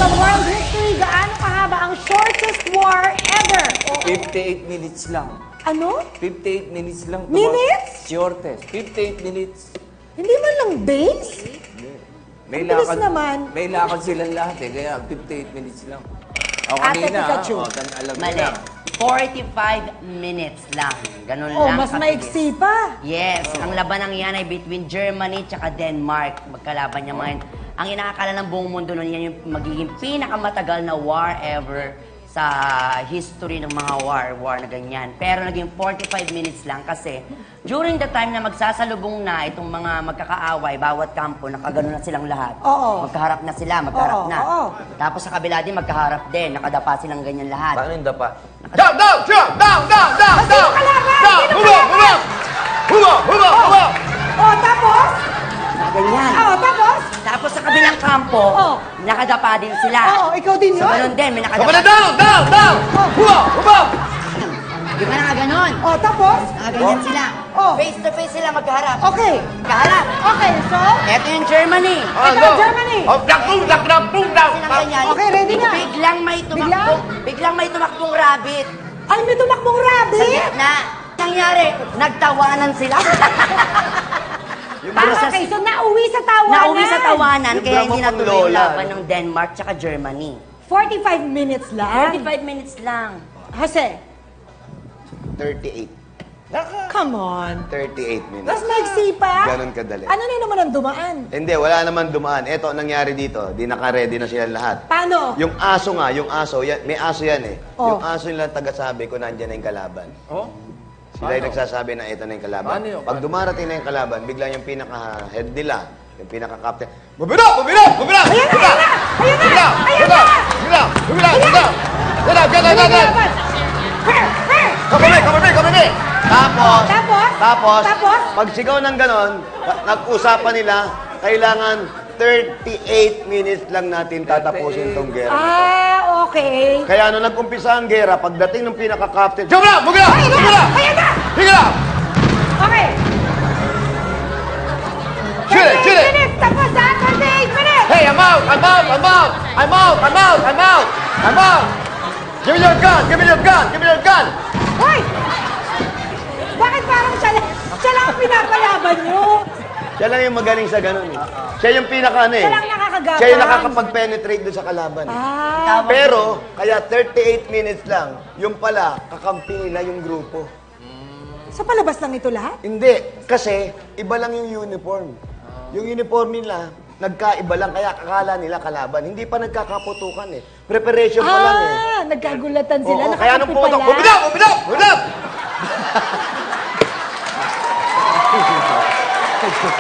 Sa world history, gaano kahaba ang shortest war ever? 58 minutes lang. Ano? 58 minutes lang. Minutes? Shortest. 58 minutes. Hindi man lang days? May Ang bilis naman. May lakad silang lahat eh, kaya 58 minutes lang. O Ate kanina, Pikachu. alam Mali. nila. 45 minutes lang. Ganun Oh, lang. mas kabilis. maiksi pa. Yes, ang labanang yan ay between Germany at Denmark. Magkalaban niya mga. Ang inaakala ng buong mundo nun, yan yung magiging pinakamatagal na war ever sa history ng mga war na ganyan. Pero naging 45 minutes lang kasi during the time na magsasalubong na itong mga magkakaaway, bawat kampo, nakagano na silang lahat. Oo. Magkaharap na sila, magkaharap Oo, na. oo. Tapos sa kabila din, magkaharap din, nakadapa silang ganyan lahat. Paano yung dapa? Down, down, down, down, down, down, down. kalaban? Down, Sino hubo, hubo. Hubo, hubo, hubo. Oh, tapos? Ganyan. Oh, tapos? Tapos sa kabilang kampo, Oo. nakadapa din sila. Oo, ikaw din So, yun? ganun din, may nakadapa. Kabila, down, down, down. Hubo, hubo. Di ba nakaganon? Oh, tapos? Nakaganyan sila. Oh. Face to face sila magkaharap. Okay. Kaharap. Okay, so? Eto yung Germany. Ikaw, Germany. Oh, black, boom, black, black, boom, down. Silang ganyan. Okay, ready na. Biglang may tumakbong rabbit. Ay, may tumakbong Sa rabbit. gitna. Nangyari, nagtawanan sila. Okay, so nauwi sa tawanan. Nauwi sa tawanan, Yung kaya hindi drama pang natuloy yung lola, laban ng Denmark tsaka Germany. 45 minutes lang. 45 minutes lang. Jose, 38. come on. 38 minutes. Mas maiksi pa. Ganun kadali. Ano na naman ang dumaan? Hindi, wala naman dumaan. Ito, ang nangyari dito. Di naka-ready na sila lahat. Paano? Yung aso nga, may aso yan eh. Oh. Yung aso nila tagasabi ko, nandyan na yung kalaban. Oh? Sila yung nagsasabi na ito na yung kalaban. Paano yun? Pag dumarating na yung kalaban, biglang yung pinaka-head nila, yung pinaka-captain, Bumila, bumila, bumila. Ayan na, ayan na! Ayan na! Ayan na! Bumila, bumila, bumila. Gana, gana, gana. Come here, come here. Tapos, Tapos? pag sigaw ng ganon, nag-usapan nila, kailangan 38 minutes lang natin tatapusin tong gera. Ah, okay. Kaya nung nag-umpisa ang gera, pagdating ng pinaka-captain, Bumila, bumila, bumila. Ayan na! Bumila. Okay. Shoot it, shoot 38 it. minutes! Tapos na! 38 minutes! Hey, I'm out, I'm out, I'm out. I'm out, I'm out, I'm out. I'm out. Give me your gun, give me your gun, give me your gun. Hoy! Bakit parang siya lang ang pinapalaban nyo? siya lang yung magaling sa ganon eh. Siya yung pinaka-ano eh. Siya lang nakakagapang. Siya yung nakakapag-penetrate doon sa kalaban. eh. Ah, Pero, kaya 38 minutes lang, yung pala, kakampi nila yung grupo. sa palabas lang ito lahat? Hindi, kasi iba lang yung uniform. Yung uniform nila, nagkaiba lang, kaya akala nila kalaban. Hindi pa nagkakaputukan eh. Preparation pa lang eh. Ah, nagkagulatan sila. Oo, kaya nung nakakampi pumunta, pala. Bumila, bumila, bumila.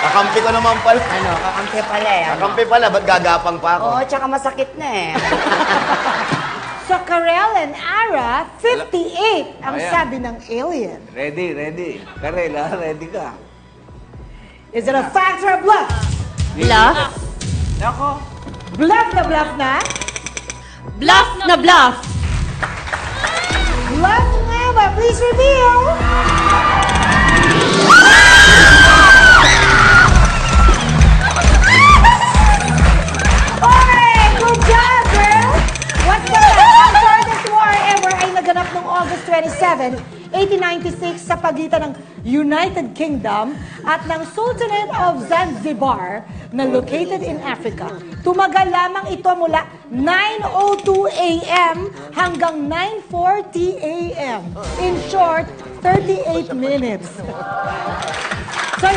Kakampi ko naman pala. Ano, kakampi pala eh. Kakampi pala, ba't gagapang pa ako? Oo, tsaka masakit na eh. Sa Karel and Ara, 58 ang Ayan. sabi ng alien. Ready, ready. Karel, ready ka. Is it a fact or a bluff? Bluff? Nako. Bluff na bluff na? Bluff na bluff! Bluff nga ba? Please reveal! Okay! Good job, girl! What's the ang shortest war ever ay naganap noong August 27, 1896 sa pagitan ng United Kingdom at ng Sultanate of Zanzibar na located in Africa. Tumagal lamang ito mula 9:02 a.m. hanggang 9:40 a.m. In short, 38 minutes. So,